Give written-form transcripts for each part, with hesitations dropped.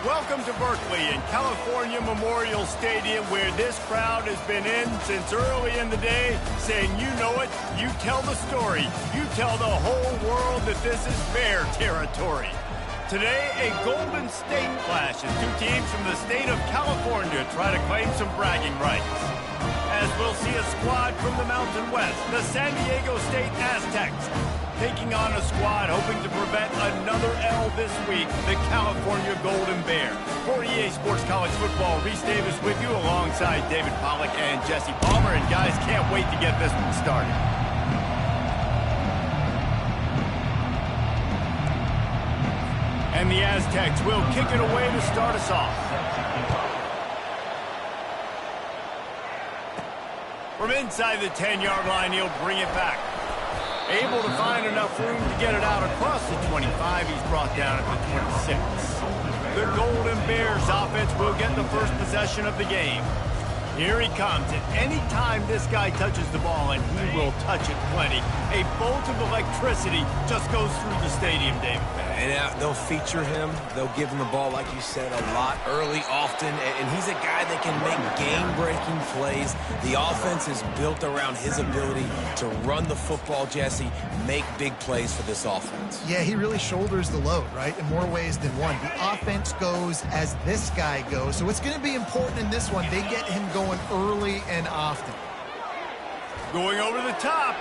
Welcome to Berkeley and California Memorial Stadium, where this crowd has been in since early in the day, saying you know it, you tell the story, you tell the whole world that this is Bear territory. Today, a Golden State clash as two teams from the state of California try to claim some bragging rights. As we'll see a squad from the Mountain West, the San Diego State Aztecs, taking on a squad hoping to prevent another L this week, the California Golden Bear. For EA Sports College Football, Reese Davis with you alongside David Pollack and Jesse Palmer. And guys, can't wait to get this one started. And the Aztecs will kick it away to start us off. From inside the 10-yard line, he'll bring it back. Able to find enough room to get it out across the 25. He's brought down at the 26. The Golden Bears offense will get the first possession of the game. Here he comes. And any time this guy touches the ball, and he will touch it plenty, a bolt of electricity just goes through the stadium, David. And they'll feature him. They'll give him the ball, like you said, a lot, early, often. And he's a guy that can make game-breaking plays. The offense is built around his ability to run the football, Jesse, make big plays for this offense. Yeah, he really shoulders the load, right, in more ways than one. The offense goes as this guy goes. So it's going to be important in this one. They get him going early and often. Going over the top.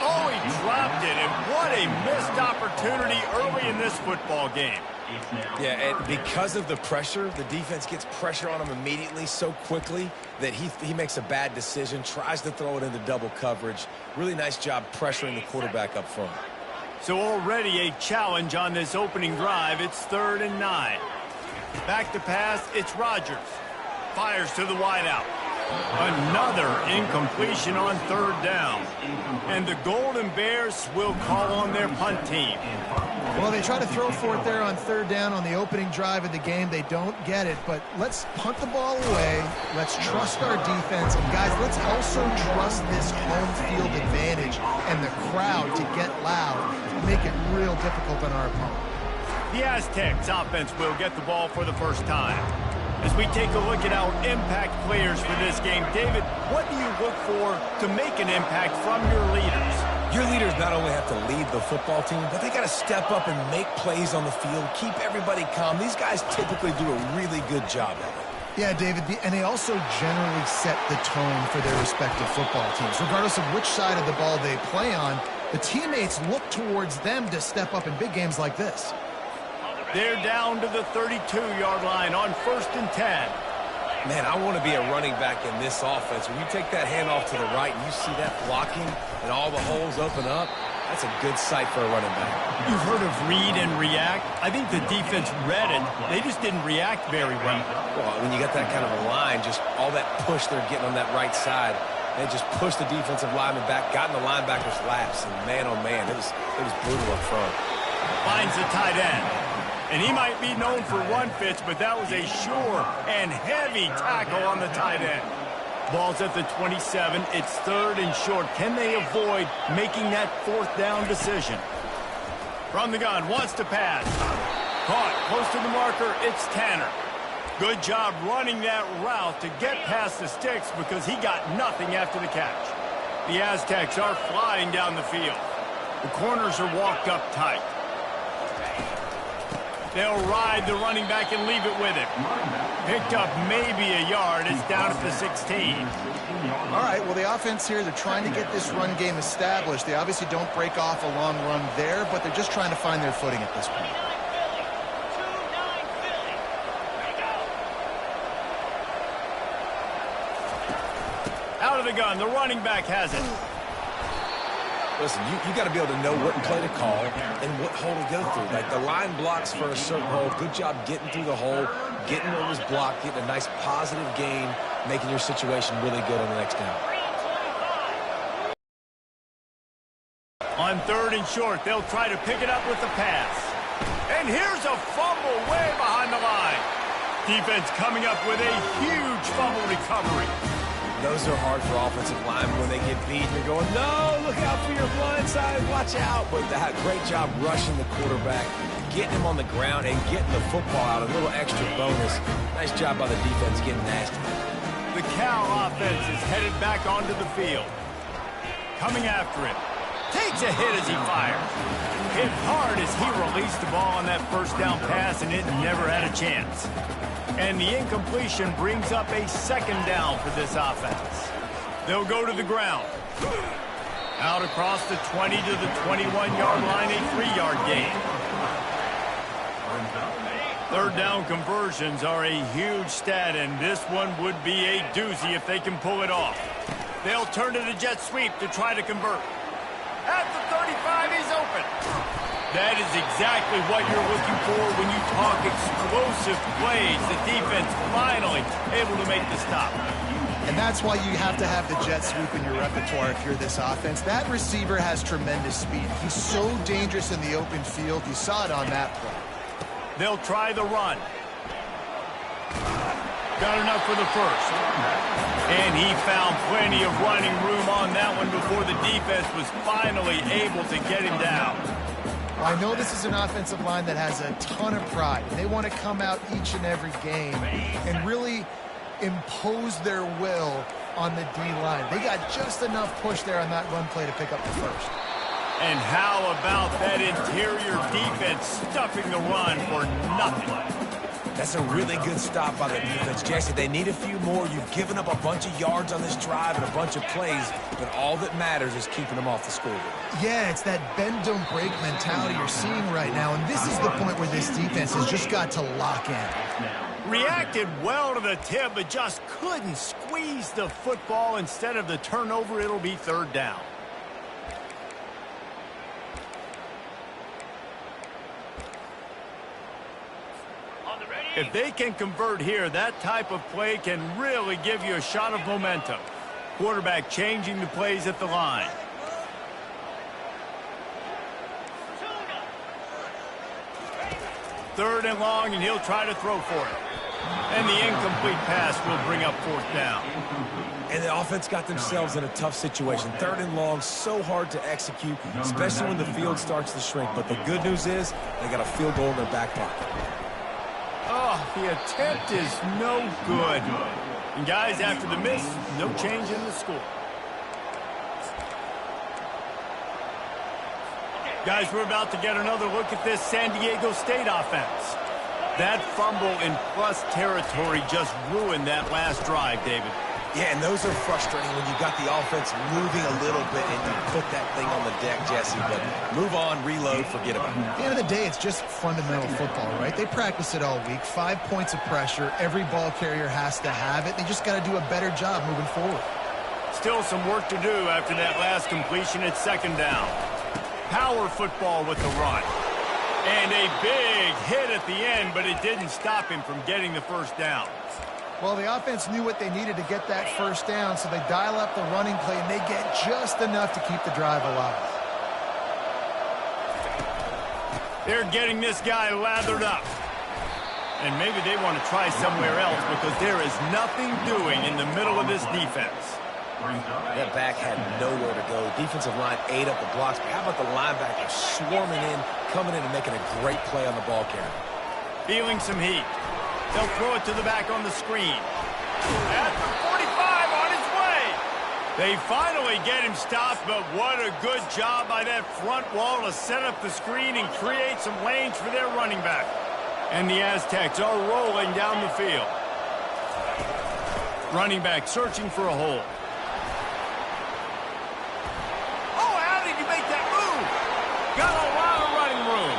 Oh, he dropped it, and what a missed opportunity early in this football game. Yeah, and because of the pressure, the defense gets pressure on him immediately so quickly that he makes a bad decision, tries to throw it into double coverage. Really nice job pressuring the quarterback up front. So already a challenge on this opening drive. It's 3rd and 9. Back to pass, it's Rodgers. Fires to the wideout. Another incompletion on 3rd down. And the Golden Bears will call on their punt team. Well, they try to throw for it there on 3rd down on the opening drive of the game. They don't get it, but let's punt the ball away. Let's trust our defense. And, guys, let's also trust this home field advantage and the crowd to get loud and make it real difficult on our opponent. The Aztecs offense will get the ball for the first time. As we take a look at our impact players for this game, David, what do you look for to make an impact from your leaders? Your leaders not only have to lead the football team, but they got to step up and make plays on the field, keep everybody calm. These guys typically do a really good job at it. Yeah, David, and they also generally set the tone for their respective football teams. Regardless of which side of the ball they play on, the teammates look towards them to step up in big games like this. They're down to the 32-yard line on 1st and 10. Man, I want to be a running back in this offense. When you take that handoff to the right and you see that blocking and all the holes open up, that's a good sight for a running back. You've heard of read and react. I think the defense read it. They just didn't react very well. Well, when you get that kind of a line, just all that push they're getting on that right side, they just pushed the defensive lineman back, got in the linebacker's laps, and man, oh man, it was brutal up front. Finds the tight end. And he might be known for run fits, but that was a sure and heavy tackle on the tight end. Ball's at the 27. It's 3rd and short. Can they avoid making that 4th down decision? From the gun, wants to pass. Caught close to the marker. It's Tanner. Good job running that route to get past the sticks because he got nothing after the catch. The Aztecs are flying down the field. The corners are walked up tight. They'll ride the running back and leave it with him. Picked up maybe a yard. It's down at the 16. All right, well, the offense here, they're trying to get this run game established. They obviously don't break off a long run there, but they're just trying to find their footing at this point. Out of the gun, the running back has it. Listen, you got to be able to know what play to call and what hole to go through. Like, the line blocks for a certain hole. Good job getting through the hole, getting where it was blocked, getting a nice positive gain, making your situation really good on the next down. On 3rd and short, they'll try to pick it up with the pass. And here's a fumble way behind the line. Defense coming up with a huge fumble recovery. Those are hard for offensive linemen when they get beat. You're going, no, look out for your blind side, watch out. But that great job rushing the quarterback, getting him on the ground, and getting the football out, a little extra bonus. Nice job by the defense getting nasty. The Cal offense is headed back onto the field. Coming after it. Takes a hit as he fires. Hit hard as he released the ball on that first down pass, and it never had a chance. And the incompletion brings up a second down for this offense. They'll go to the ground. Out across the 20 to the 21-yard line, a 3-yard gain. Third down conversions are a huge stat, and this one would be a doozy if they can pull it off. They'll turn to the jet sweep to try to convert. At the 35, he's open. That is exactly what you're looking for when you talk explosive plays. The defense finally able to make the stop. And that's why you have to have the jet sweep in your repertoire if you're this offense. That receiver has tremendous speed. He's so dangerous in the open field. You saw it on that play. They'll try the run. Got enough for the first. And he found plenty of running room on that one before the defense was finally able to get him down. Well, I know this is an offensive line that has a ton of pride. They want to come out each and every game and really impose their will on the D-line. They got just enough push there on that run play to pick up the first. And how about that interior defense stuffing the run for nothing? That's a really good stop by the defense. Jesse, they need a few more. You've given up a bunch of yards on this drive and a bunch of plays, but all that matters is keeping them off the scoreboard. Yeah, it's that bend, don't break mentality you're seeing right now, and this is the point where this defense has just got to lock in. Reacted well to the tip, but just couldn't squeeze the football. Instead of the turnover, it'll be third down. If they can convert here, that type of play can really give you a shot of momentum. Quarterback changing the plays at the line. Third and long, and he'll try to throw for it. And the incomplete pass will bring up fourth down. And the offense got themselves in a tough situation. Third and long, so hard to execute, especially when the field starts to shrink. But the good news is they got a field goal in their back pocket. Oh, the attempt is no good. And guys, after the miss, no change in the score. Guys, we're about to get another look at this San Diego State offense. That fumble in plus territory just ruined that last drive, David. Yeah, and those are frustrating when you got the offense moving a little bit and you put that thing on the deck, Jesse. But move on, reload, forget about it. At the end of the day, it's just fundamental football, right? They practice it all week. 5 points of pressure. Every ball carrier has to have it. They just got to do a better job moving forward. Still some work to do after that last completion at second down. Power football with the run. And a big hit at the end, but it didn't stop him from getting the first down. Well, the offense knew what they needed to get that first down, so they dial up the running play, and they get just enough to keep the drive alive. They're getting this guy lathered up. And maybe they want to try somewhere else because there is nothing doing in the middle of this defense. That back had nowhere to go. Defensive line ate up the blocks, but how about the linebackers swarming in, coming in and making a great play on the ball carrier? Feeling some heat. They'll throw it to the back on the screen. At the 45 on his way. They finally get him stopped, but what a good job by that front wall to set up the screen and create some lanes for their running back. And the Aztecs are rolling down the field. Running back searching for a hole. Oh, how did he make that move? Got a lot of running room.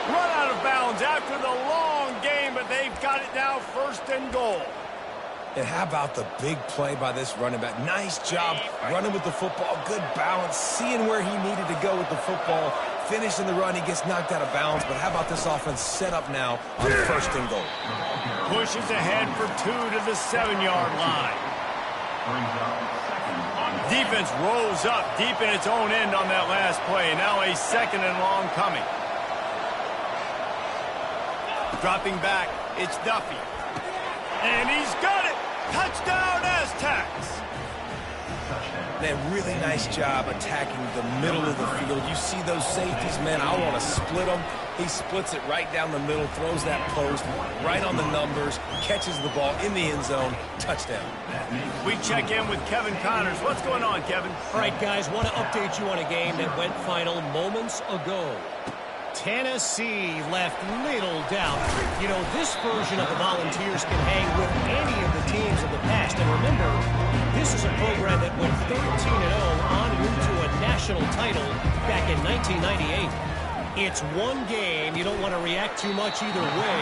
Run out of bounds after the long game, but they've got it now first and goal. And how about the big play by this running back? Nice job running with the football, good balance, seeing where he needed to go with the football, finishing the run. He gets knocked out of bounds, but how about this offense set up now on first and goal? Pushes ahead for 2 to the 7-yard line. Defense rolls up deep in its own end on that last play. Now a second and long coming. Dropping back, it's Duffy. And he's got it! Touchdown, Aztecs! Man, really nice job attacking the middle of the field. You see those safeties, man, I want to split them. He splits it right down the middle, throws that post right on the numbers, catches the ball in the end zone, touchdown. We check in with Kevin Connors. What's going on, Kevin? All right, guys, want to update you on a game that went final moments ago. Tennessee left little doubt. You know, this version of the Volunteers can hang with any of the teams of the past. And remember, this is a program that went 13-0 en route to a national title back in 1998. It's one game. You don't want to react too much either way.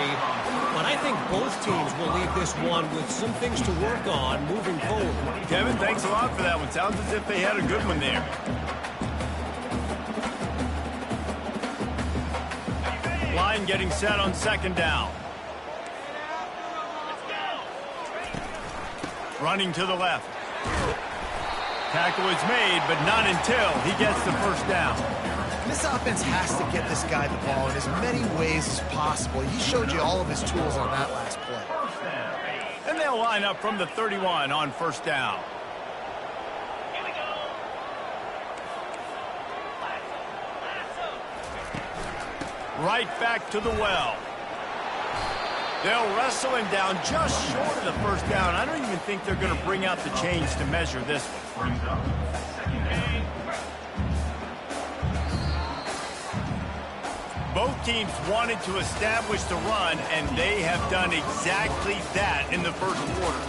But I think both teams will leave this one with some things to work on moving forward. Kevin, thanks a lot for that one. Sounds as if they had a good one there. Line getting set on second down. Running to the left. Tackle is made, but not until he gets the first down. This offense has to get this guy the ball in as many ways as possible. He showed you all of his tools on that last play. And they'll line up from the 31 on first down. Right back to the well. They'll wrestle him down just short of the first down. I don't even think they're going to bring out the chains to measure this one. Both teams wanted to establish the run, and they have done exactly that in the first quarter.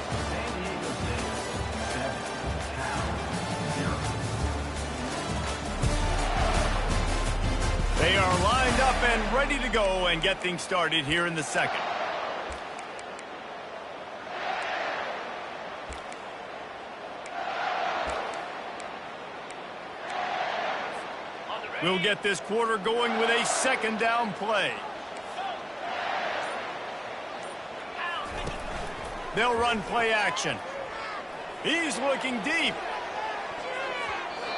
They are lined up and ready to go and get things started here in the second. We'll get this quarter going with a second down play. They'll run play action. He's looking deep.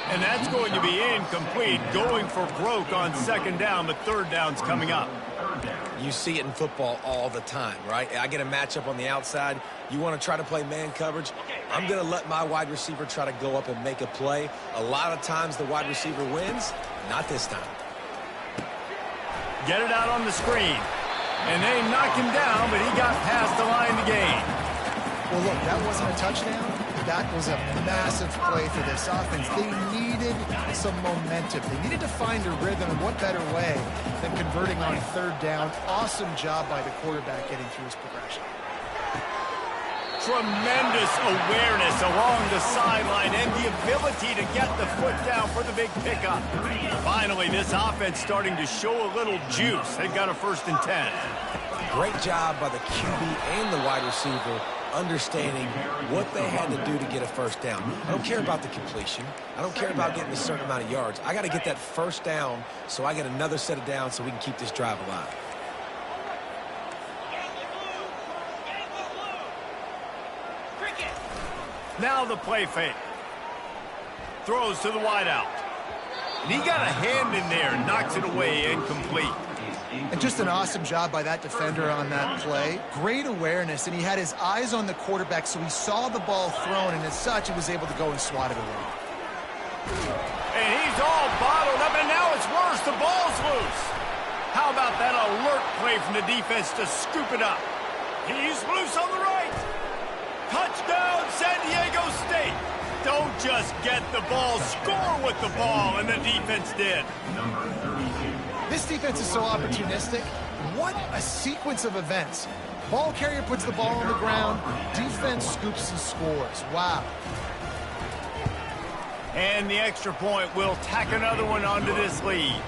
And that's going to be incomplete, going for broke on second down, but third down's coming up. You see it in football all the time, right? I get a matchup on the outside. You want to try to play man coverage? I'm going to let my wide receiver try to go up and make a play. A lot of times the wide receiver wins. Not this time. Get it out on the screen. And they knock him down, but he got past the line to gain. Well, look, that wasn't a touchdown. That was a massive play for this offense. They needed some momentum. They needed to find a rhythm, and what better way than converting on third down. Awesome job by the quarterback getting through his progression. Tremendous awareness along the sideline and the ability to get the foot down for the big pickup. Finally, this offense starting to show a little juice. They've got a 1st and 10. Great job by the QB and the wide receiver understanding what they had to do to get a first down. I don't care about the completion. I don't care about getting a certain amount of yards. I got to get that first down so I get another set of downs so we can keep this drive alive. Now the play fake. Throws to the wideout. And he got a hand in there and knocks it away incomplete. And just an awesome job by that defender on that play. Great awareness, and he had his eyes on the quarterback, so he saw the ball thrown, and as such, he was able to go and swat it away. And he's all bottled up, and now it's worse. The ball's loose. How about that alert play from the defense to scoop it up? He's loose on the right. Touchdown, San Diego State. Don't just get the ball, score with the ball, and the defense did. This defense is so opportunistic. What a sequence of events. Ball carrier puts the ball on the ground. Defense scoops and scores. Wow. And the extra point will tack another one onto this lead.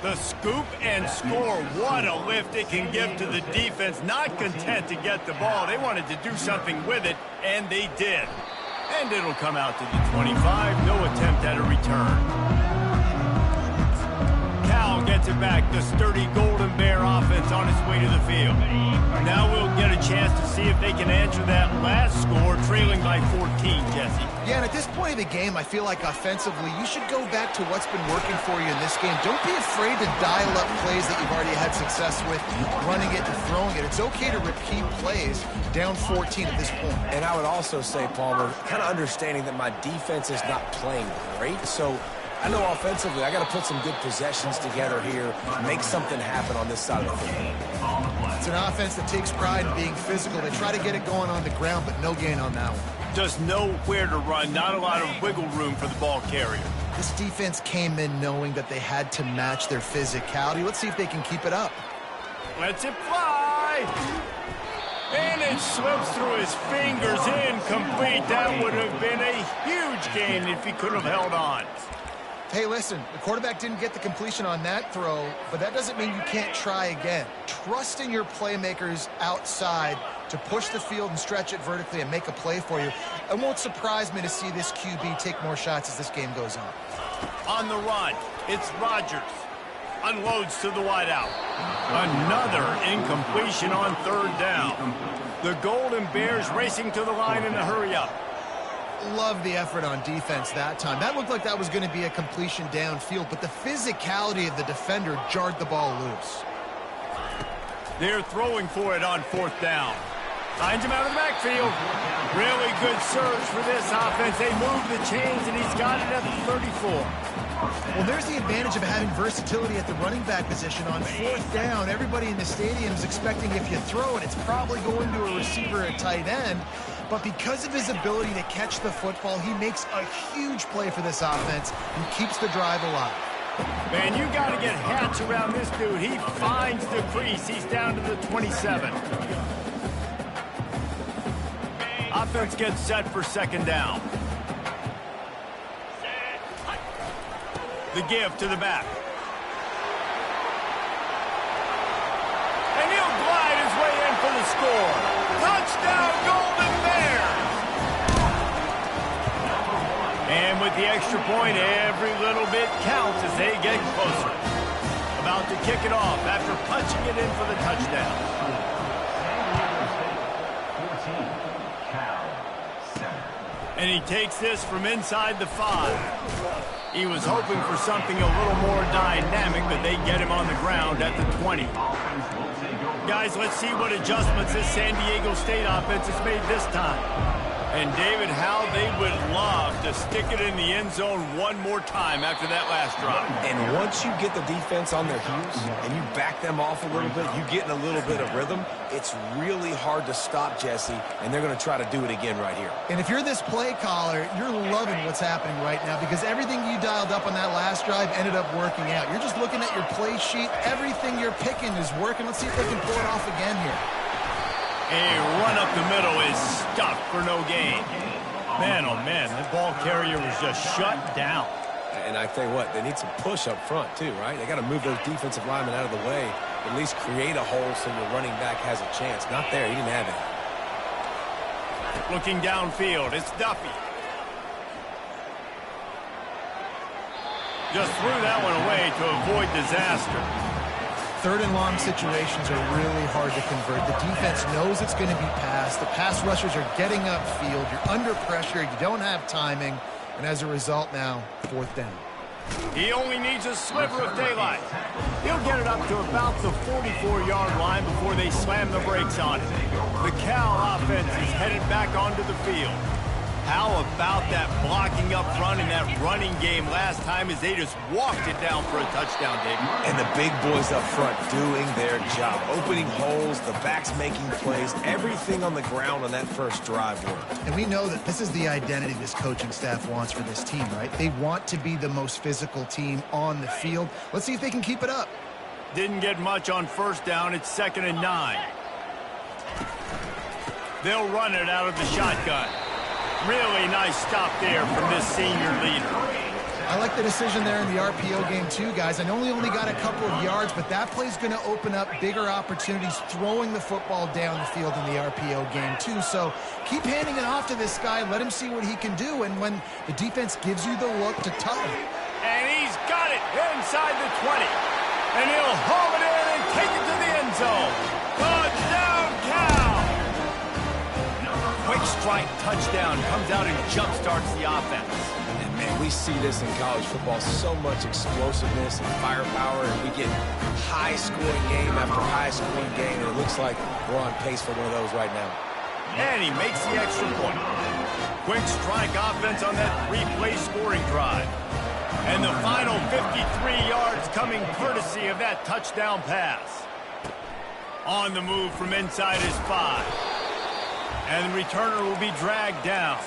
The scoop and score, what a lift it can give to the defense. Not content to get the ball. They wanted to do something with it, and they did. And it'll come out to the 25. No attempt at a return. Cal gets gets it back. The sturdy Golden Bear offense on its way to the field. Now we'll get a chance to see if they can answer that last score, trailing by 14, Jesse. Yeah, and at this point of the game, I feel like offensively, you should go back to what's been working for you in this game. Don't be afraid to dial up plays that you've already had success with, running it and throwing it. It's okay to repeat plays down 14 at this point. And I would also say, Palmer, kind of understanding that my defense is not playing great, so I know offensively I got to put some good possessions together here, make something happen on this side of the football. It's an offense that takes pride in being physical. They try to get it going on the ground, but no gain on that one. Just know where to run, not a lot of wiggle room for the ball carrier. This defense came in knowing that they had to match their physicality. Let's see if they can keep it up. Lets it fly. And it slips through his fingers, incomplete. That would have been a huge gain if he could have held on. Hey, listen, the quarterback didn't get the completion on that throw, but that doesn't mean you can't try again. Trust in your playmakers outside to push the field and stretch it vertically and make a play for you. It won't surprise me to see this QB take more shots as this game goes on. On the run, it's Rodgers. Unloads to the wideout. Another incompletion on third down. The Golden Bears racing to the line in a hurry-up. Love the effort on defense that time. That looked like that was going to be a completion downfield, but the physicality of the defender jarred the ball loose. They're throwing for it on fourth down. Finds him out of the backfield. Really good surge for this offense. They move the chains, and he's got it at the 34. Well, there's the advantage of having versatility at the running back position. On fourth down, everybody in the stadium is expecting if you throw it, it's probably going to a receiver at tight end. But because of his ability to catch the football, he makes a huge play for this offense and keeps the drive alive. Man, you got to get hats around this dude. He finds the crease. He's down to the 27. Offense gets set for second down. The give to the back. And he'll glide his way in for the score. Touchdown, Golden Bears! And with the extra point, every little bit counts as they get closer. About to kick it off after punching it in for the touchdown. And he takes this from inside the 5. He was hoping for something a little more dynamic, but they get him on the ground at the 20. Guys, let's see what adjustments this San Diego State offense has made this time. And, David, how they would love to stick it in the end zone one more time after that last drive. And once you get the defense on their heels and you back them off a little bit, you get in a little bit of rhythm, it's really hard to stop, Jesse, and they're going to try to do it again right here. And if you're this play caller, you're loving what's happening right now because everything you dialed up on that last drive ended up working out. You're just looking at your play sheet. Everything you're picking is working. Let's see if they can pull it off again here. A run up the middle is stuffed for no gain. Man, oh man, the ball carrier was just shut down. And I tell you what, they need some push up front too, right? They got to move those defensive linemen out of the way, at least create a hole so your running back has a chance. Not there, he didn't have it. Looking downfield, it's Duffy. Just threw that one away to avoid disaster. Third and long situations are really hard to convert. The defense knows it's going to be passed. The pass rushers are getting upfield. You're under pressure. You don't have timing. And as a result now, fourth down. He only needs a sliver of daylight. He'll get it up to about the 44-yard line before they slam the brakes on it. The Cal offense is headed back onto the field. How about that blocking up front and that running game last time as they just walked it down for a touchdown, Dave? And the big boys up front doing their job. Opening holes, the backs making plays, everything on the ground on that first drive worked. And we know that this is the identity this coaching staff wants for this team, right? They want to be the most physical team on the field. Let's see if they can keep it up. Didn't get much on first down. It's 2nd and 9. They'll run it out of the shotgun. Really nice stop there from this senior leader. I like the decision there in the RPO game too, guys. I know he only got a couple of yards, but that play's going to open up bigger opportunities throwing the football down the field in the RPO game too. So keep handing it off to this guy. Let him see what he can do. And when the defense gives you the look to tug. And he's got it inside the 20. And he'll haul it in and take it to the end zone. Touchdown, Cal! Quick strike touchdown comes out and jump-starts the offense. And man, we see this in college football, so much explosiveness and firepower, and we get high-scoring game after high-scoring game, and it looks like we're on pace for one of those right now. And he makes the extra point. Quick strike offense on that 3-play scoring drive. And the final 53 yards coming courtesy of that touchdown pass. On the move from inside his 5. And the returner will be dragged down.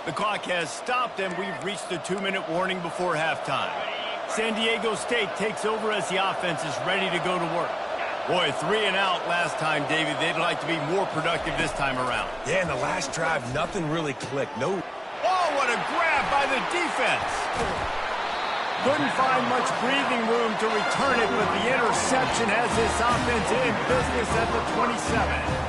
The clock has stopped, and we've reached the 2-minute warning before halftime. San Diego State takes over as the offense is ready to go to work. Boy, 3 and out last time, David. They'd like to be more productive this time around. Yeah, in the last drive, nothing really clicked. No. Oh, what a grab by the defense. Couldn't find much breathing room to return it, but the interception has this offense in business at the 27.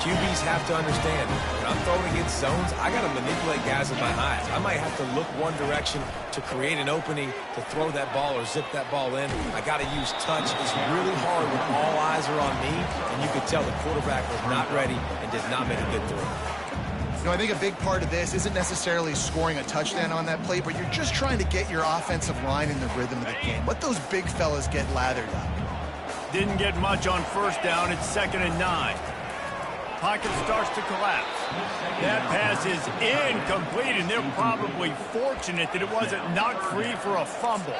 QBs have to understand, when I'm throwing against zones, I got to manipulate guys with my eyes. I might have to look one direction to create an opening to throw that ball or zip that ball in. I got to use touch. It's really hard when all eyes are on me, and you could tell the quarterback was not ready and did not make a good throw. You know, I think a big part of this isn't necessarily scoring a touchdown on that play, but you're just trying to get your offensive line in the rhythm of the game. Let those big fellas get lathered up. Didn't get much on first down. It's 2nd and 9. Pocket starts to collapse. That pass is incomplete, and they're probably fortunate that it wasn't knocked free for a fumble.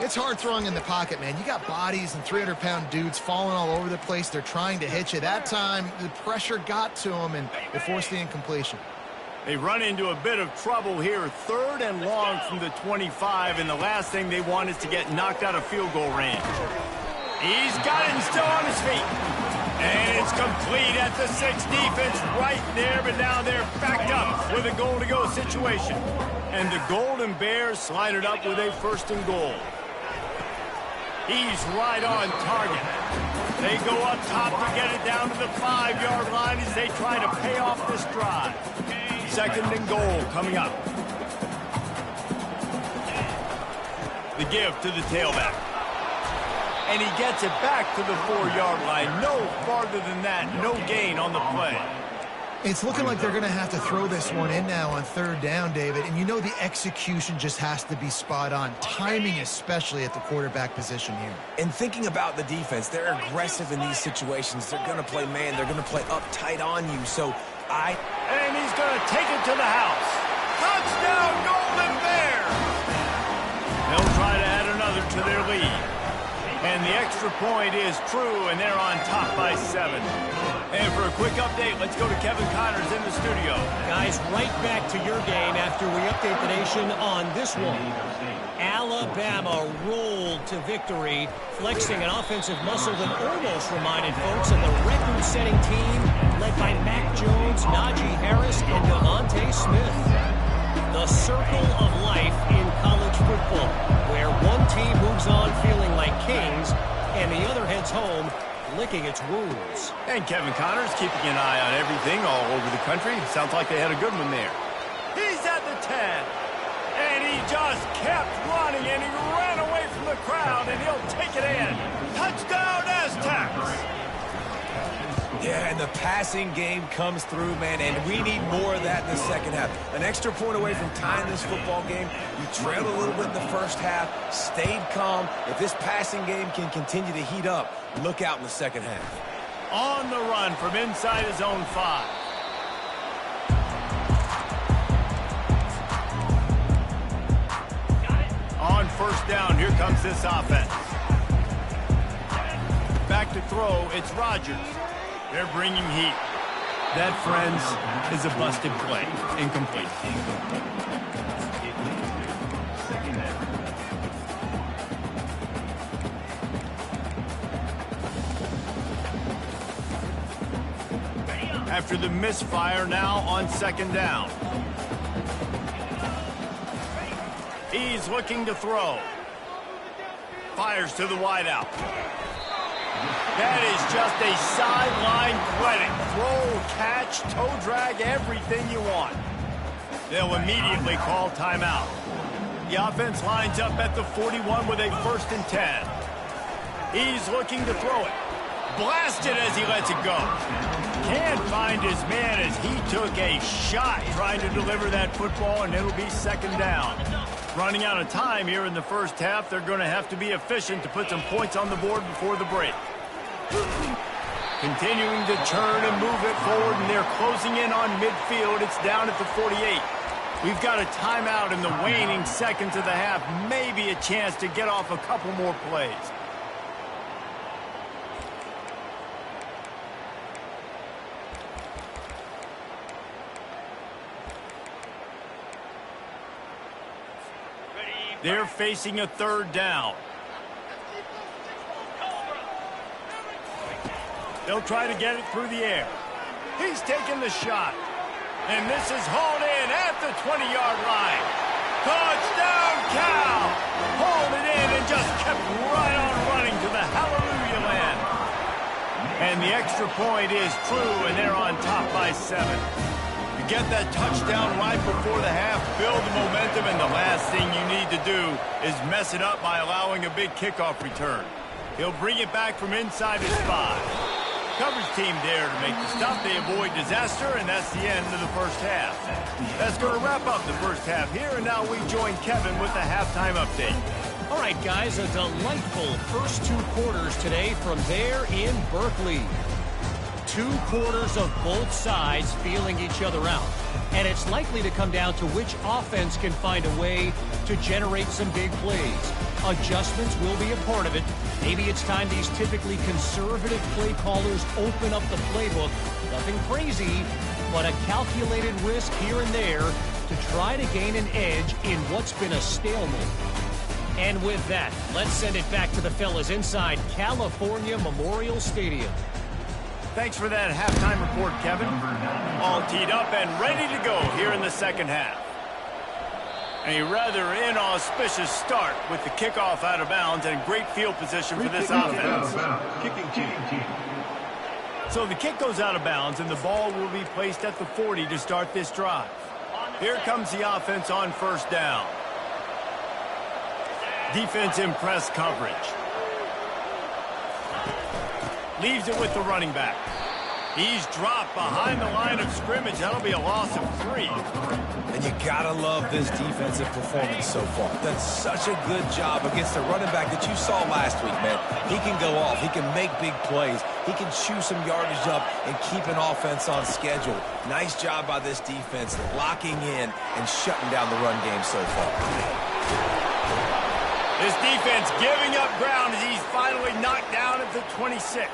It's hard throwing in the pocket, man. You got bodies and 300-pound dudes falling all over the place. They're trying to hit you. That time, the pressure got to them, and they forced the incompletion. They run into a bit of trouble here. 3rd and long from the 25, and the last thing they want is to get knocked out of field goal range. He's got it and still on his feet. And it's complete at the 6. Defense right there, but now they're backed up with a goal-to-go situation. And the Golden Bears slide it up with a 1st and goal. He's right on target. They go up top to get it down to the 5-yard line as they try to pay off this drive. 2nd and goal coming up. The give to the tailback. And he gets it back to the 4-yard line. No farther than that. No gain on the play. It's looking like they're going to have to throw this one in now on 3rd down, David. And you know the execution just has to be spot on. Timing especially at the quarterback position here. And thinking about the defense, they're aggressive in these situations. They're going to play man. They're going to play uptight on you. So And he's going to take it to the house. Touchdown, Golden Bears! They'll try to add another to their lead. And the extra point is true, and they're on top by 7. And for a quick update, let's go to Kevin Connors in the studio. Guys, right back to your game after we update the nation on this one. Alabama rolled to victory, flexing an offensive muscle that almost reminded folks of the record-setting team led by Mac Jones, Najee Harris, and Devontae Smith. The circle of life in college football, where one team moves on feeling like kings, and the other heads home licking its wounds. And Kevin Connors keeping an eye on everything all over the country. Sounds like they had a good one there. He's at the 10. And he just kept running, and he ran away from the crowd, and he'll take it in. Touchdown, Aztecs! Yeah, and the passing game comes through, man, and we need more of that in the second half. An extra point away from tying this football game. You trailed a little bit in the first half, stayed calm. If this passing game can continue to heat up, look out in the second half. On the run from inside his own 5. On 1st down, here comes this offense. Back to throw, it's Rodgers. They're bringing heat. That, friends, is a busted play. Incomplete. After the misfire, now on 2nd down. He's looking to throw. Fires to the wideout. That is just a sideline clinic. Throw, catch, toe drag, everything you want. They'll immediately call timeout. The offense lines up at the 41 with a 1st and 10. He's looking to throw it. Blasted as he lets it go. Can't find his man as he took a shot trying to deliver that football, and it'll be second down. Running out of time here in the first half. They're going to have to be efficient to put some points on the board before the break. Continuing to turn and move it forward, and they're closing in on midfield. It's down at the 48. We've got a timeout in the waning seconds of the half. Maybe a chance to get off a couple more plays. They're facing a third down. They'll try to get it through the air. He's taking the shot. And this is hauled in at the 20-yard line. Touchdown, Cal! Hauled it in and just kept right on running to the hallelujah land. And the extra point is true, and they're on top by 7. Get that touchdown right before the half, build the momentum, and the last thing you need to do is mess it up by allowing a big kickoff return. He'll bring it back from inside his 5. Coverage team there to make the stop. They avoid disaster, and that's the end of the first half. That's going to wrap up the first half here, and now we join Kevin with the halftime update. All right, guys, a delightful first 2 quarters today from there in Berkeley. 2 quarters of both sides feeling each other out. And it's likely to come down to which offense can find a way to generate some big plays. Adjustments will be a part of it. Maybe it's time these typically conservative play callers open up the playbook. Nothing crazy, but a calculated risk here and there to try to gain an edge in what's been a stalemate. And with that, let's send it back to the fellas inside California Memorial Stadium. Thanks for that halftime report, Kevin. All teed up and ready to go here in the second half. A rather inauspicious start with the kickoff out of bounds and great field position for this offense. So the kick goes out of bounds and the ball will be placed at the 40 to start this drive. Here comes the offense on first down. Defense in press coverage. Leaves it with the running back. He's dropped behind the line of scrimmage. That'll be a loss of 3. And you gotta love this defensive performance so far. Done such a good job against the running back that you saw last week, man. He can go off. He can make big plays. He can chew some yardage up and keep an offense on schedule. Nice job by this defense locking in and shutting down the run game so far. This defense giving up ground as he's finally knocked down at the 26.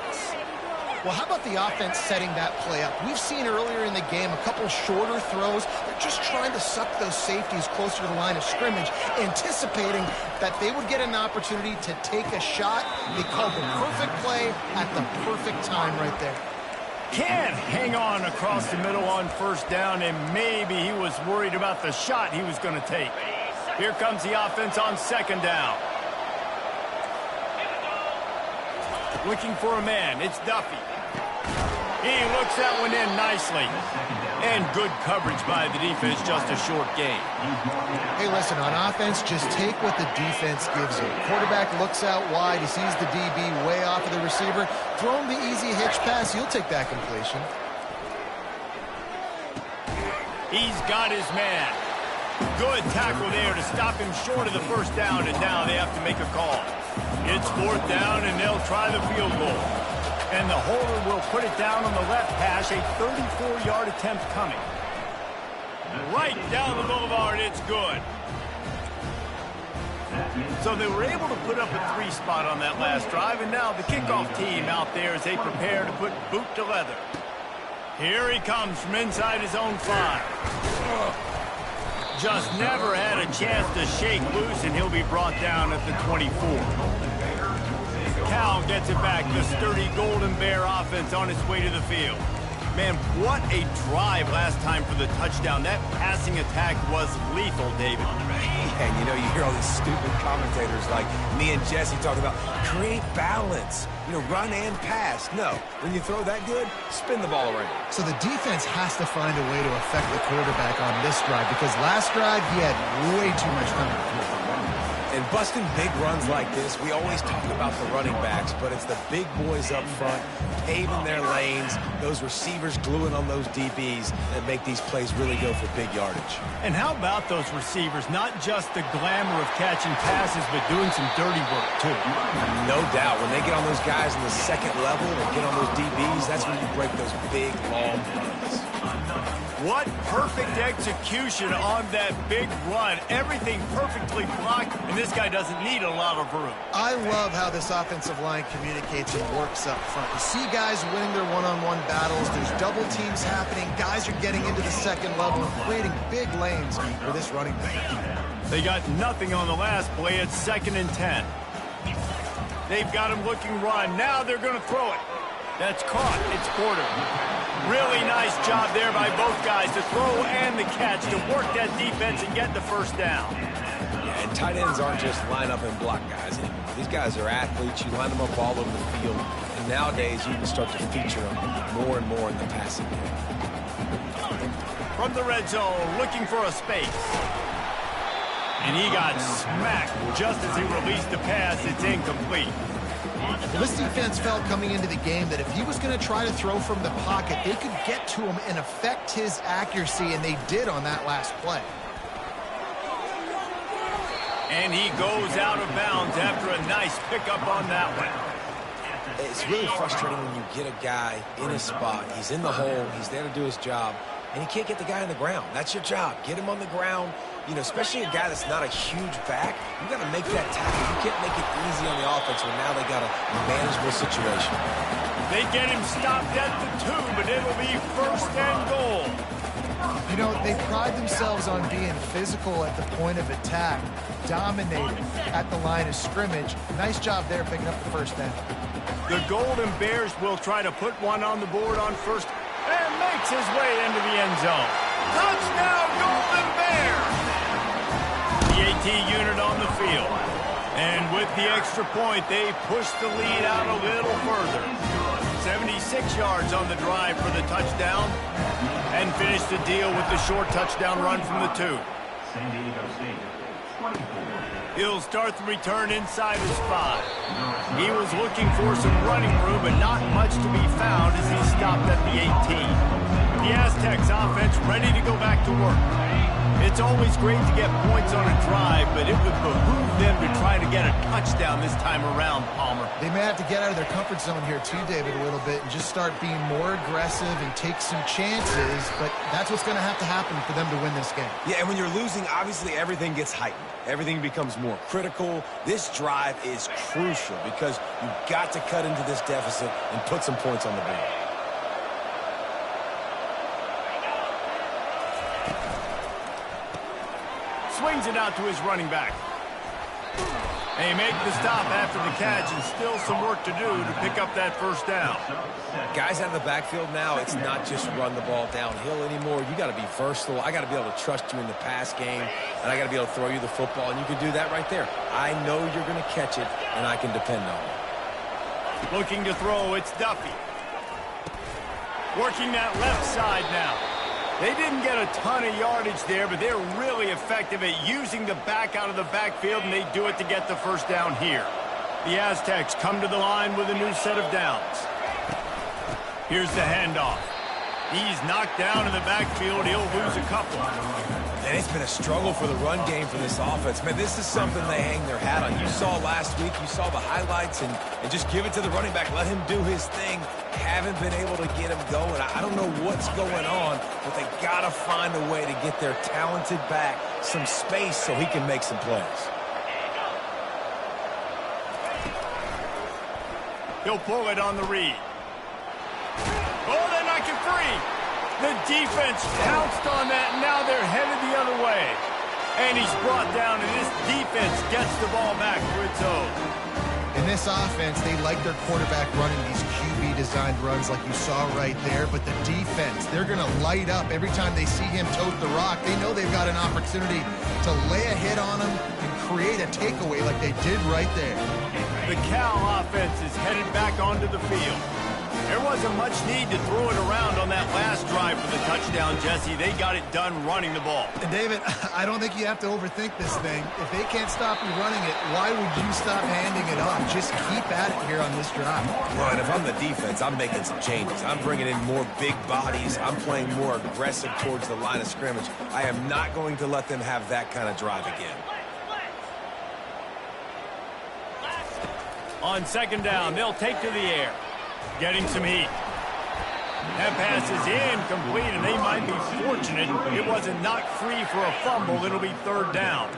Well, how about the offense setting that play up? We've seen earlier in the game a couple shorter throws. They're just trying to suck those safeties closer to the line of scrimmage, anticipating that they would get an opportunity to take a shot. They called the perfect play at the perfect time right there. Can't hang on across the middle on first down, and maybe he was worried about the shot he was going to take. Here comes the offense on second down. Looking for a man. It's Duffy. He looks that one in nicely. And good coverage by the defense, just a short gain. Hey, listen, on offense, just take what the defense gives you. Quarterback looks out wide. He sees the DB way off of the receiver. Throw him the easy hitch pass. You'll take that completion. He's got his man. Good tackle there to stop him short of the first down, and now they have to make a call. It's fourth down, and they'll try the field goal. And the holder will put it down on the left hash, a 34-yard attempt coming. Right down the boulevard, it's good. So they were able to put up a 3 spot on that last drive, and now the kickoff team out there as they prepare to put boot to leather. Here he comes from inside his own 5. Just never had a chance to shake loose, and he'll be brought down at the 24. Cal gets it back. The sturdy Golden Bear offense on its way to the field. Man, what a drive last time for the touchdown. That passing attack was lethal, David. And you know, you hear all these stupid commentators like me and Jesse talking about create balance. You know, run and pass. No, when you throw that good, spin the ball around. So the defense has to find a way to affect the quarterback on this drive, because last drive he had way too much time. And busting big runs like this, we always talk about the running backs, but it's the big boys up front, paving their lanes, those receivers gluing on those DBs that make these plays really go for big yardage. And how about those receivers? Not just the glamour of catching passes, but doing some dirty work, too. No doubt. When they get on those guys in the second level and get on those DBs, that's when you break those big, long runs. What perfect execution on that big run. Everything perfectly blocked, and this guy doesn't need a lot of room. I love how this offensive line communicates and works up front. You see guys winning their one-on-one battles. There's double teams happening. Guys are getting into the second level and creating big lanes for this running back. They got nothing on the last play. It's 2nd and 10. They've got him looking run. Now they're going to throw it. That's caught. It's Porter. Really nice job there by both guys to throw and the catch to work that defense and get the first down. Yeah, and tight ends aren't just line up and block guys anymore. These guys are athletes. You line them up all over the field. And nowadays, you can start to feature them more and more in the passing game. From the red zone, looking for a space. And he got smacked just as he released the pass. It's incomplete. Well, this defense felt coming into the game that if he was going to try to throw from the pocket, they could get to him and affect his accuracy, and they did on that last play. And he goes out of bounds after a nice pickup on that one. It's really frustrating when you get a guy in a spot. He's in the hole. He's there to do his job, and you can't get the guy on the ground. That's your job. Get him on the ground. You know, especially a guy that's not a huge back, you got to make that tackle. You can't make it easy on the offense when now they got a manageable situation. They get him stopped at the 2, but it'll be 1st and goal. You know, they pride themselves on being physical at the point of attack, dominating at the line of scrimmage. Nice job there picking up the first down. The Golden Bears will try to put one on the board on first and makes his way into the end zone. Touchdown, Golden Bears! The AT unit on the field. And with the extra point, they push the lead out a little further. 76 yards on the drive for the touchdown. And finish the deal with the short touchdown run from the 2. He'll start the return inside his 5. He was looking for some running room, but not much to be found as he stopped at the 18. The Aztecs offense ready to go back to work. It's always great to get points on a drive, but it would behoove them to try to get a touchdown this time around, Palmer. They may have to get out of their comfort zone here too, David, a little bit and just start being more aggressive and take some chances, but that's what's going to happen for them to win this game. Yeah, and when you're losing, obviously everything gets heightened. Everything becomes more critical. This drive is crucial because you've got to cut into this deficit and put some points on the board. Swings it out to his running back. They make the stop after the catch, and still some work to do to pick up that first down. Guys out of the backfield now, it's not just run the ball downhill anymore. You got to be versatile. I got to be able to trust you in the pass game, and I got to be able to throw you the football, and you can do that right there. I know you're going to catch it, and I can depend on it. Looking to throw, it's Duffy. Working that left side now. They didn't get a ton of yardage there, but they're really effective at using the back out of the backfield, and they do it to get the first down here. The Aztecs come to the line with a new set of downs. Here's the handoff. He's knocked down in the backfield. He'll lose a couple. And it's been a struggle for the run game for this offense. Man, this is something they hang their hat on. You saw last week, you saw the highlights, and just give it to the running back. Let him do his thing. Haven't been able to get him going. I don't know what's going on, but they got to find a way to get their talented back some space so he can make some plays. He'll pull it on the read. Oh, they're not get free. The defense pounced on that, and now they're headed the other way. And he's brought down, and this defense gets the ball back for its own. In this offense, they like their quarterback running these QB-designed runs like you saw right there, but the defense, they're going to light up every time they see him tote the rock. They know they've got an opportunity to lay a hit on him and create a takeaway like they did right there. The Cal offense is headed back onto the field. There wasn't much need to throw it around on that last drive for the touchdown, Jesse. They got it done running the ball. And David, I don't think you have to overthink this thing. If they can't stop you running it, why would you stop handing it off? Just keep at it here on this drive. Well, and if I'm the defense, I'm making some changes. I'm bringing in more big bodies. I'm playing more aggressive towards the line of scrimmage. I am not going to let them have that kind of drive again. On second down, they'll take to the air. Getting some heat. That pass is incomplete, and they might be fortunate it wasn't knocked free for a fumble. It'll be third down.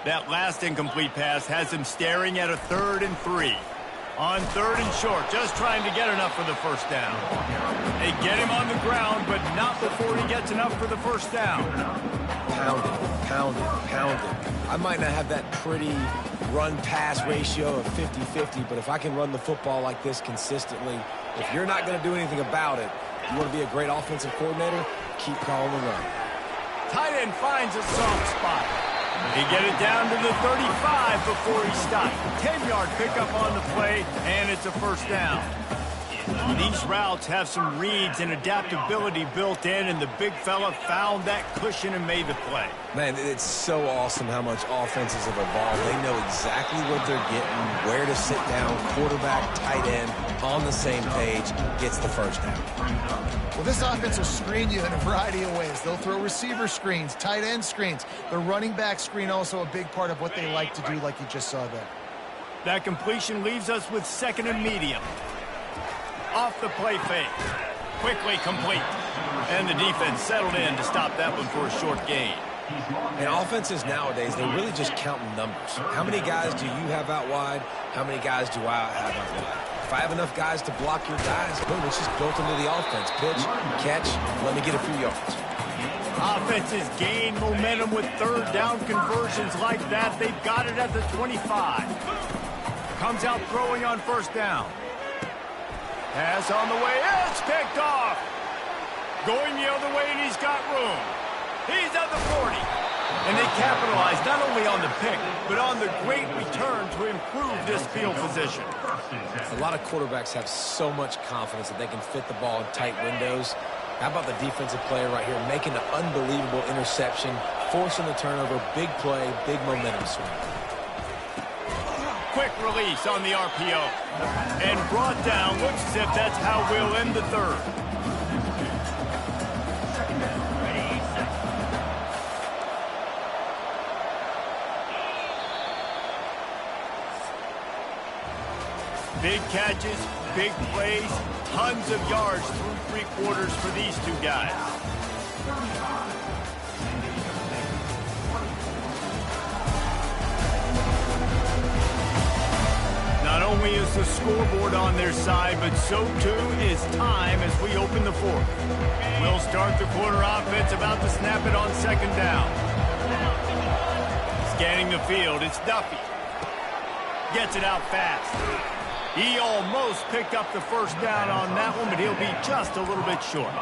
That last incomplete pass has him staring at a 3rd and 3. On 3rd and short, just trying to get enough for the first down. They get him on the ground, but not before he gets enough for the first down. Pound it, pound it, pound it. I might not have that pretty run-pass ratio of 50-50, but if I can run the football like this consistently, if you're not going to do anything about it, you want to be a great offensive coordinator, keep calling the run. Tight end finds a soft spot. He get it down to the 35 before he stopped. 10-yard pickup on the play, and it's a first down. These routes have some reads and adaptability built in, and the big fella found that cushion and made the play. Man, it's so awesome how much offenses have evolved. They know exactly what they're getting, where to sit down, quarterback, tight end, on the same page, gets the first down. Well, this offense will screen you in a variety of ways. They'll throw receiver screens, tight end screens. The running back screen also a big part of what they like to do, like you just saw there. That completion leaves us with 2nd and medium. Off the play fake. Quickly complete. And the defense settled in to stop that one for a short gain. And offenses nowadays, they're really just counting numbers. How many guys do you have out wide? How many guys do I have out wide? If I have enough guys to block your guys, boom, it's just built into the offense. Pitch, catch, let me get a few yards. Offenses gain momentum with 3rd down conversions like that. They've got it at the 25. Comes out throwing on first down. Pass on the way. It's picked off. Going the other way, and he's got room. He's at the 40. And they capitalize not only on the pick, but on the great return to improve this field position. A lot of quarterbacks have so much confidence that they can fit the ball in tight windows. How about the defensive player right here making an unbelievable interception, forcing the turnover, big play, big momentum swing. Quick release on the RPO. And brought down. Looks as if that's how we'll end the 3rd. Big catches, big plays, tons of yards through 3 quarters for these two guys. Not only is the scoreboard on their side, but so too is time as we open the 4th. We'll start the quarter offense, about to snap it on 2nd down. Scanning the field, it's Duffy. Gets it out fast. He almost picked up the first down on that one, but he'll be just a little bit short.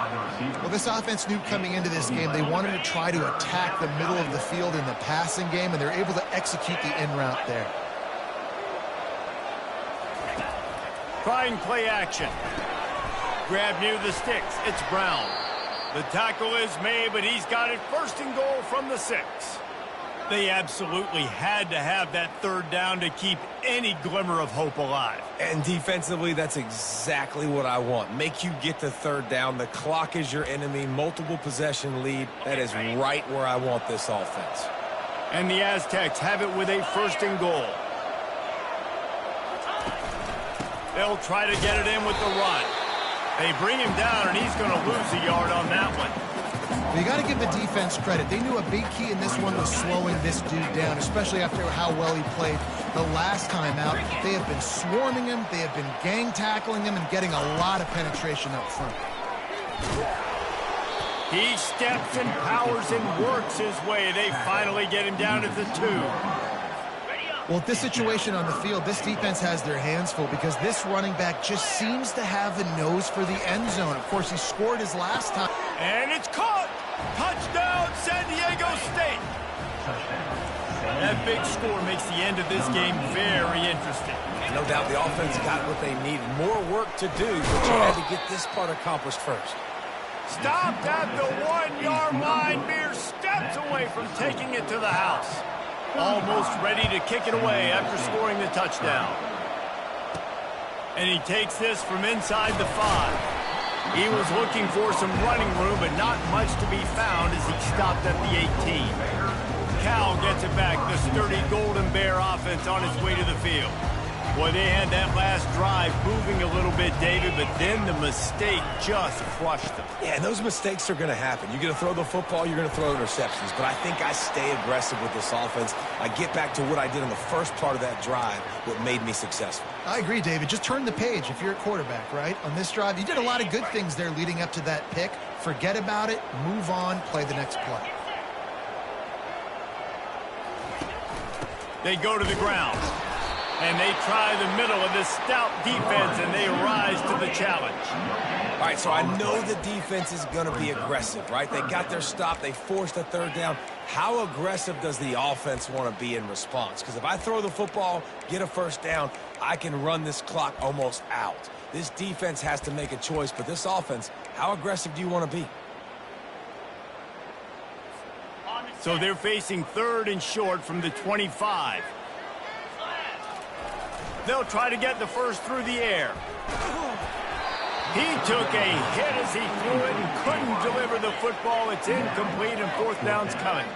Well, this offense knew coming into this game they wanted to try to attack the middle of the field in the passing game, and they're able to execute the in route there. Trying play action. Grab near the sticks. It's Brown. The tackle is made, but he's got it 1st and goal from the 6. They absolutely had to have that 3rd down to keep any glimmer of hope alive. And defensively, that's exactly what I want. Make you get the 3rd down. The clock is your enemy. Multiple possession lead. That is right where I want this offense. And the Aztecs have it with a 1st and goal. They'll try to get it in with the run. They bring him down, and he's going to lose a yard on that one. Well, you got to give the defense credit. They knew a big key in this one was slowing this dude down, especially after how well he played the last time out. They have been swarming him. They have been gang tackling him and getting a lot of penetration up front. He steps and powers and works his way. They finally get him down at the 2. Well, at this situation on the field, this defense has their hands full because this running back just seems to have the nose for the end zone. Of course, he scored his last time. And it's caught! Touchdown, San Diego State! That big score makes the end of this game very interesting. No doubt the offense got what they needed. More work to do, but you had to get this part accomplished first. Stopped at the 1-yard line, mere steps away from taking it to the house. Almost ready to kick it away after scoring the touchdown. And he takes this from inside the 5. He was looking for some running room, but not much to be found as he stopped at the 18. Cal gets it back, the sturdy Golden Bear offense on its way to the field. Boy, they had that last drive moving a little bit, David, but then the mistake just crushed them. Yeah, and those mistakes are going to happen. You're going to throw the football, you're going to throw interceptions. But I think I stay aggressive with this offense. I get back to what I did in the first part of that drive, what made me successful. I agree, David. Just turn the page if you're a quarterback, right? On this drive, you did a lot of good things there leading up to that pick. Forget about it, move on, play the next play. They go to the ground. And they try the middle of this stout defense, and they rise to the challenge. All right, so I know the defense is going to be aggressive, right? They got their stop. They forced a third down. How aggressive does the offense want to be in response? Because if I throw the football, get a first down, I can run this clock almost out. This defense has to make a choice, but this offense, how aggressive do you want to be? So they're facing 3rd and short from the 25. They'll try to get the first through the air. He took a hit as he threw it and couldn't deliver the football. It's incomplete and 4th down's coming.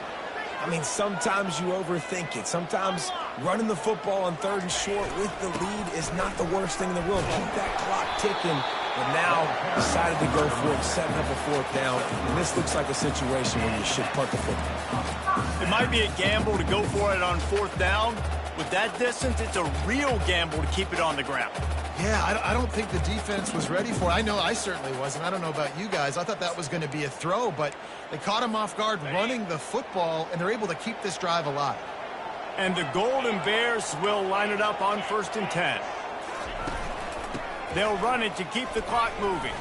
I mean, sometimes you overthink it. Sometimes running the football on 3rd and short with the lead is not the worst thing in the world. Keep that clock ticking. But now decided to go for it, setting up a 4th down. And this looks like a situation where you should punt the football. It might be a gamble to go for it on 4th down. With that distance, it's a real gamble to keep it on the ground. Yeah, I don't think the defense was ready for it. I know I certainly wasn't. I don't know about you guys. I thought that was going to be a throw, but they caught him off guard running the football, and they're able to keep this drive alive. And the Golden Bears will line it up on 1st and 10. They'll run it to keep the clock moving.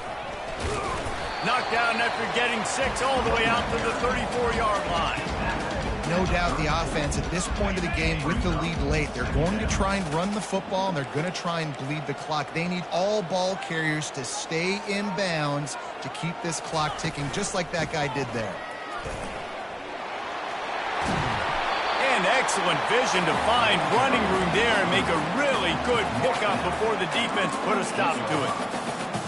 Knocked down after getting 6 all the way out to the 34-yard line. No doubt the offense at this point of the game with the lead late, they're going to try and run the football, and they're going to try and bleed the clock. They need all ball carriers to stay in bounds to keep this clock ticking, just like that guy did there. And excellent vision to find running room there and make a really good pickup before the defense put a stop to it.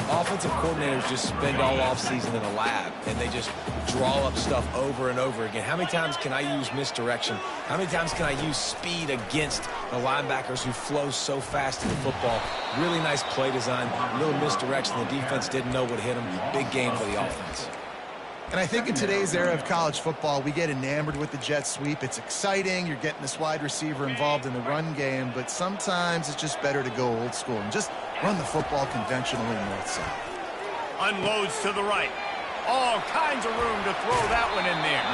Offensive coordinators just spend all offseason in a lab, and they just draw up stuff over and over again. How many times can I use misdirection? How many times can I use speed against the linebackers who flow so fast to the football? Really nice play design, a little misdirection. The defense didn't know what hit them. Big game for the offense. And I think in today's era of college football, we get enamored with the jet sweep. It's exciting. You're getting this wide receiver involved in the run game, but sometimes it's just better to go old school and just run the football conventionally north side. Unloads to the right. All kinds of room to throw that one in there.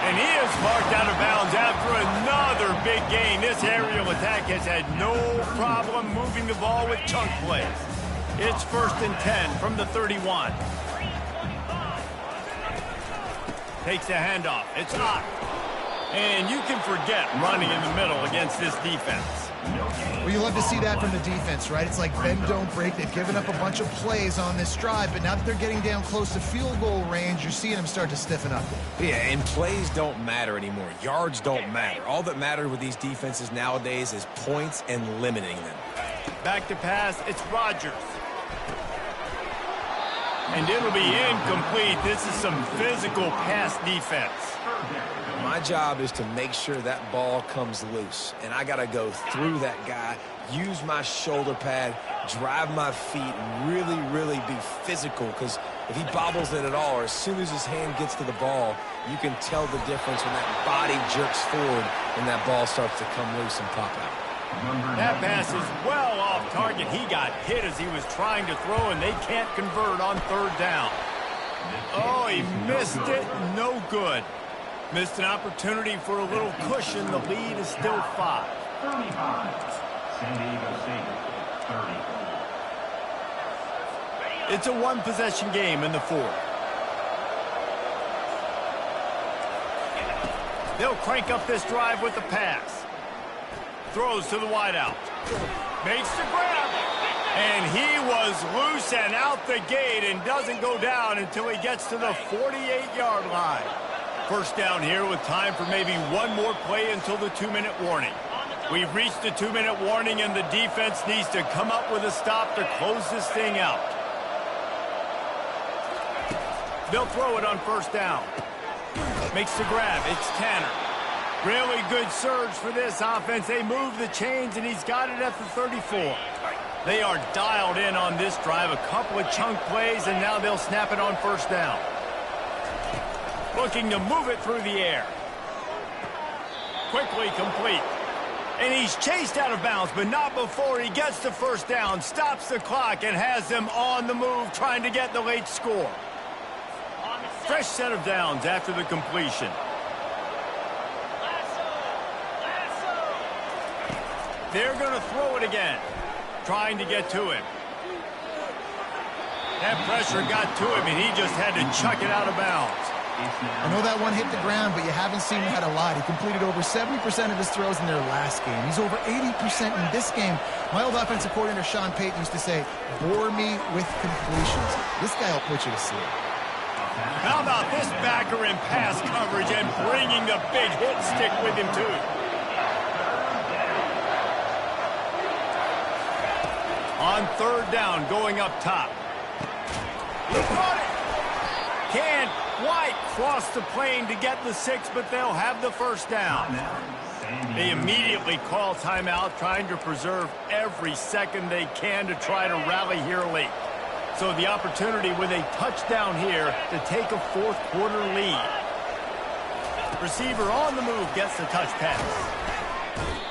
And he is marked out of bounds after another big gain. This aerial attack has had no problem moving the ball with chunk plays. It's 1st and 10 from the 31. Takes the handoff. It's hot. And you can forget running in the middle against this defense. Well, you love to see that from the defense, right? It's like bend, don't break. They've given up a bunch of plays on this drive, but now that they're getting down close to field goal range, you're seeing them start to stiffen up. Yeah, and plays don't matter anymore. Yards don't matter. All that matters with these defenses nowadays is points and limiting them. Back to pass. It's Rodgers. And it'll be incomplete. This is some physical pass defense. My job is to make sure that ball comes loose, and I got to go through that guy, use my shoulder pad, drive my feet, really, really be physical, because if he bobbles it at all, or as soon as his hand gets to the ball, you can tell the difference when that body jerks forward and that ball starts to come loose and pop out. That pass is well off target. He got hit as he was trying to throw, and they can't convert on 3rd down. Oh, he missed it. No good. Missed an opportunity for a little cushion. The lead is still 5. 35. San Diego State, 30. It's a one-possession game in the 4th. They'll crank up this drive with the pass. Throws to the wideout. Makes the grab. And he was loose and out the gate and doesn't go down until he gets to the 48-yard line. First down here with time for maybe one more play until the 2-minute warning. We've reached the 2-minute warning, and the defense needs to come up with a stop to close this thing out. They'll throw it on first down. Makes the grab. It's Tanner. Really good surge for this offense. They move the chains, and he's got it at the 34. They are dialed in on this drive. A couple of chunk plays, and now they'll snap it on first down. Looking to move it through the air. Quickly complete. And he's chased out of bounds, but not before he gets the first down, stops the clock, and has them on the move trying to get the late score. Fresh set of downs after the completion. They're going to throw it again, trying to get to him. That pressure got to him, and he just had to chuck it out of bounds. I know that one hit the ground, but you haven't seen him had a lot. He completed over 70% of his throws in their last game. He's over 80% in this game. My old offensive coordinator, Sean Payton, used to say, bore me with completions. This guy will put you to sleep. How about this backer in pass coverage and bringing the big hit stick with him, too? On third down, going up top. He caught it. Can't quite cross the plane to get the 6, but they'll have the first down. They immediately call timeout, trying to preserve every second they can to try to rally here late. So the opportunity with a touchdown here to take a fourth-quarter lead. Receiver on the move gets the touch pass.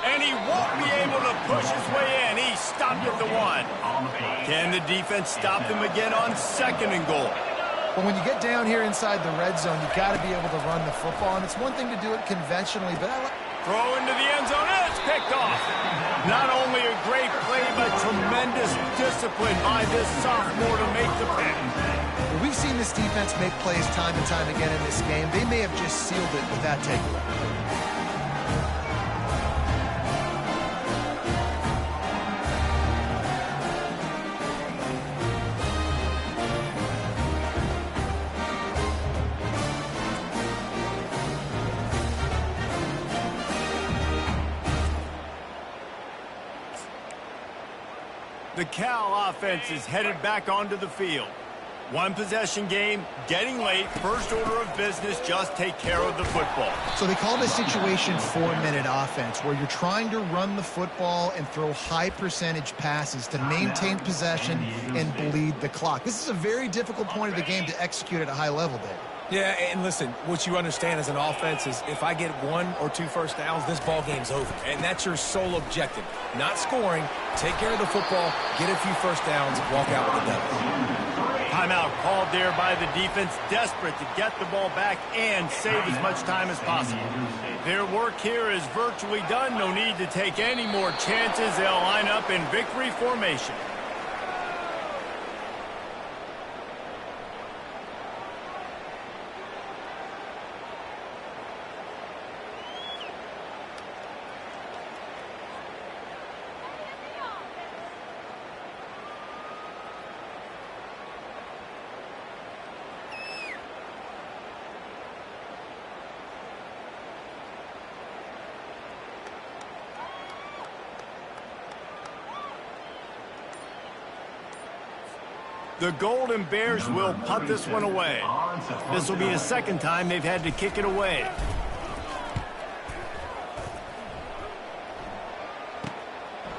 And he won't be able to push his way in. He stopped at the 1. Can the defense stop him again on second and goal? But when you get down here inside the red zone, you've got to be able to run the football. And it's one thing to do it conventionally, but throw into the end zone, and it's picked off. Not only a great play, but tremendous discipline by this sophomore to make the pick. Well, we've seen this defense make plays time and time again in this game. They may have just sealed it with that takeaway. The Cal offense is headed back onto the field. One possession game, getting late, first order of business, just take care of the football. So they call this situation 4-minute offense, where you're trying to run the football and throw high percentage passes to maintain possession and bleed the clock. This is a very difficult point of the game to execute at a high level, Dave. Yeah, and listen, what you understand as an offense is if I get 1 or 2 first downs, this ball game's over. And that's your sole objective. Not scoring, take care of the football, get a few first downs, walk out with a W. Timeout called there by the defense, desperate to get the ball back and save as much time as possible. Their work here is virtually done. No need to take any more chances. They'll line up in victory formation. The Golden Bears will punt this one away. This will be the second time they've had to kick it away.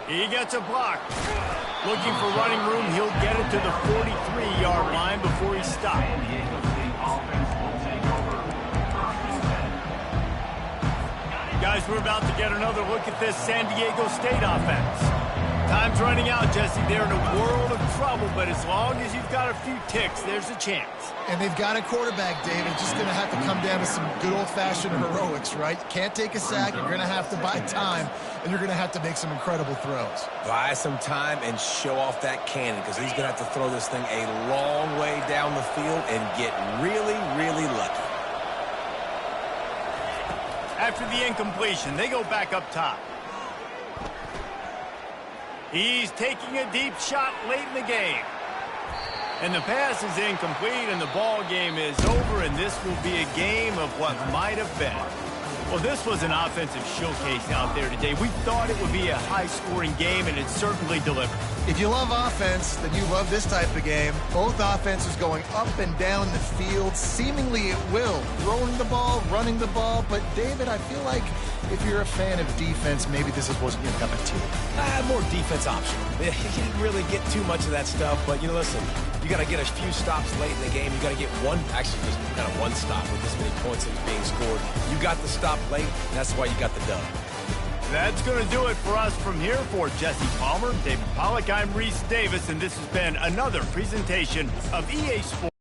He gets a block. Looking for running room, he'll get it to the 43-yard line before he stops. Guys, we're about to get another look at this San Diego State offense. Time's running out, Jesse. They're in a world of trouble, but as long as you've got a few ticks, there's a chance. And they've got a quarterback, David. Just going to have to come down to some good old-fashioned heroics, right? You can't take a sack. You're going to have to buy time, and you're going to have to make some incredible throws. Buy some time and show off that cannon, because he's going to have to throw this thing a long way down the field and get really, really lucky. After the incompletion, they go back up top. He's taking a deep shot late in the game. And the pass is incomplete, and the ball game is over, and this will be a game of what might have been. Well, this was an offensive showcase out there today. We thought it would be a high-scoring game, and it certainly delivered. If you love offense, then you love this type of game. Both offenses going up and down the field, seemingly at will. Throwing the ball, running the ball. But, David, I feel like if you're a fan of defense, maybe this wasn't your cup of tea. More defense option. You didn't really get too much of that stuff, but, listen, you got to get a few stops late in the game. You got to get just kind of one stop with this many points that are being scored. You got the stop late, and that's why you got the dub. That's going to do it for us from here. For Jesse Palmer, David Pollack, I'm Reese Davis, and this has been another presentation of EA Sports.